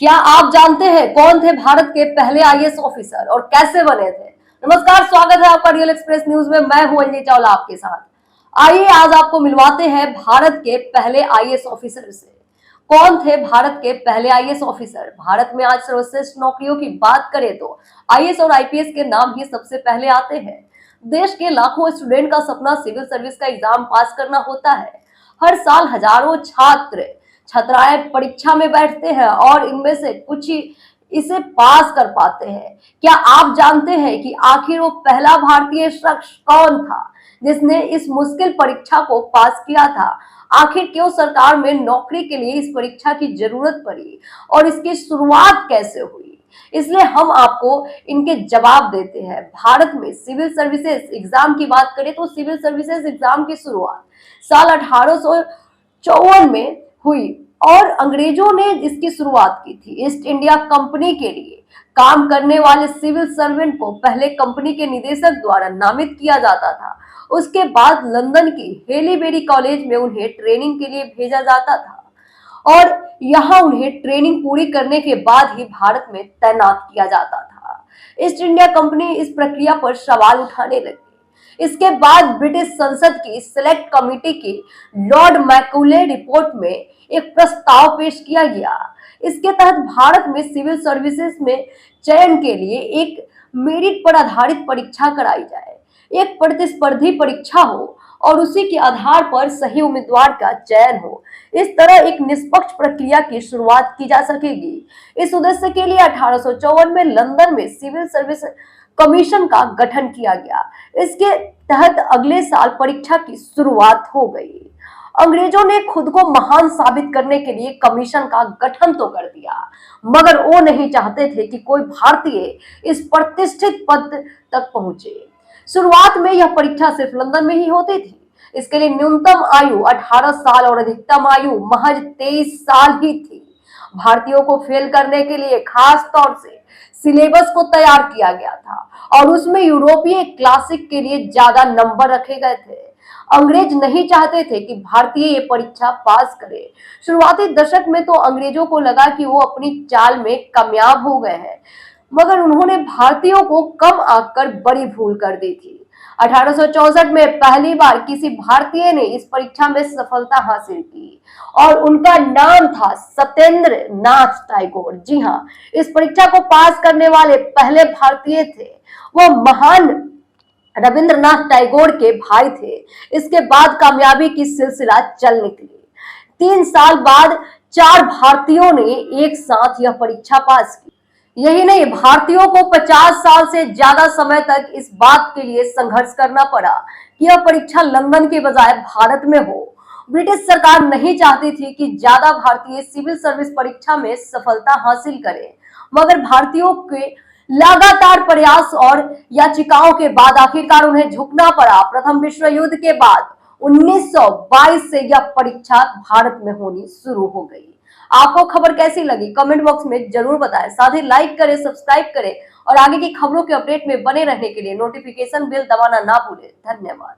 क्या आप जानते हैं कौन थे भारत के पहले आईएएस ऑफिसर और कैसे बने थे? नमस्कार, स्वागत है आपका रियल एक्सप्रेस न्यूज में। मैं हूं अंजलि चावला आपके साथ। आइए आज आपको मिलवाते हैं भारत के पहले आईएएस ऑफिसर से। कौन थे भारत के पहले आईएएस ऑफिसर? भारत में आज सर्वश्रेष्ठ नौकरियों की बात करें तो आईएएस और आईपीएस के नाम ही सबसे पहले आते हैं। देश के लाखों स्टूडेंट का सपना सिविल सर्विस का एग्जाम पास करना होता है। हर साल हजारों छात्र छात्राएं परीक्षा में बैठते हैं और इनमें से कुछ ही इसे पास कर पाते हैं। क्या आप जानते हैं कि आखिर वो पहला भारतीय शख्स कौन था जिसने इस मुश्किल परीक्षा को पास किया था? आखिर क्यों सरकार में नौकरी के लिए इस परीक्षा की जरूरत पड़ी और इसकी शुरुआत कैसे हुई? इसलिए हम आपको इनके जवाब देते हैं। भारत में सिविल सर्विसेज एग्जाम की बात करें तो सिविल सर्विसेज एग्जाम की शुरुआत साल 1854 में हुई और अंग्रेजों ने इसकी शुरुआत की थी। ईस्ट इंडिया कंपनी के लिए काम करने वाले सिविल सर्वेंट को पहले कंपनी के निदेशक द्वारा नामित किया जाता था। उसके बाद लंदन की हेलीबेरी कॉलेज में उन्हें ट्रेनिंग के लिए भेजा जाता था और यहां उन्हें ट्रेनिंग पूरी करने के बाद ही भारत में तैनात किया जाता था। ईस्ट इंडिया कंपनी इस प्रक्रिया पर सवाल उठाने लगी। इसके बाद ब्रिटिश संसद की सिलेक्ट कमेटी की लॉर्ड मैकूले रिपोर्ट में एक प्रस्ताव पेश किया गया। इसके तहत भारत में सिविल सर्विसेज में चयन के लिए एक मेरिट पर आधारित परीक्षा कराई जाए। एक प्रतिस्पर्धी परीक्षा हो और उसी के आधार पर सही उम्मीदवार का चयन हो। इस तरह एक निष्पक्ष प्रक्रिया की शुरुआत की जा सकेगी। इस उद्देश्य के लिए 1854 में लंदन में सिविल सर्विस कमीशन का गठन किया गया। इसके तहत अगले साल परीक्षा की शुरुआत हो गई। अंग्रेजों ने खुद को महान साबित करने के लिए कमीशन का गठन तो कर दिया, मगर वो नहीं चाहते थे कि कोई भारतीय इस प्रतिष्ठित पद तक पहुंचे। शुरुआत में यह परीक्षा सिर्फ लंदन में ही होती थी। इसके लिए न्यूनतम आयु 18 साल और अधिकतम आयु महज 23 साल ही थी। भारतीयों को फेल करने के लिए खास तौर से सिलेबस को तैयार किया गया था और उसमें यूरोपीय क्लासिक के लिए ज्यादा नंबर रखे गए थे। अंग्रेज नहीं चाहते थे कि भारतीय ये परीक्षा पास करे। शुरुआती दशक में तो अंग्रेजों को लगा कि वो अपनी चाल में कामयाब हो गए हैं, मगर उन्होंने भारतीयों को कम आंककर बड़ी भूल कर दी थी। 1864 में पहली बार किसी भारतीय ने इस परीक्षा में सफलता हासिल की और उनका नाम था सत्येंद्र नाथ टैगोर। जी हाँ, इस परीक्षा को पास करने वाले पहले भारतीय थे। वो महान रविंद्रनाथ टैगोर के भाई थे। इसके बाद कामयाबी की सिलसिला चल निकली। 3 साल बाद 4 भारतीयों ने एक साथ यह परीक्षा पास की। यही नहीं, भारतीयों को 50 साल से ज्यादा समय तक इस बात के लिए संघर्ष करना पड़ा कि यह परीक्षा लंदन के बजाय भारत में हो। ब्रिटिश सरकार नहीं चाहती थी कि ज्यादा भारतीय सिविल सर्विस परीक्षा में सफलता हासिल करें, मगर भारतीयों के लगातार प्रयास और याचिकाओं के बाद आखिरकार उन्हें झुकना पड़ा। प्रथम विश्व युद्ध के बाद 1922 से यह परीक्षा भारत में होनी शुरू हो गई। आपको खबर कैसी लगी कमेंट बॉक्स में जरूर बताएं। साथ ही लाइक करें, सब्सक्राइब करें और आगे की खबरों के अपडेट में बने रहने के लिए नोटिफिकेशन बेल दबाना ना भूलें। धन्यवाद।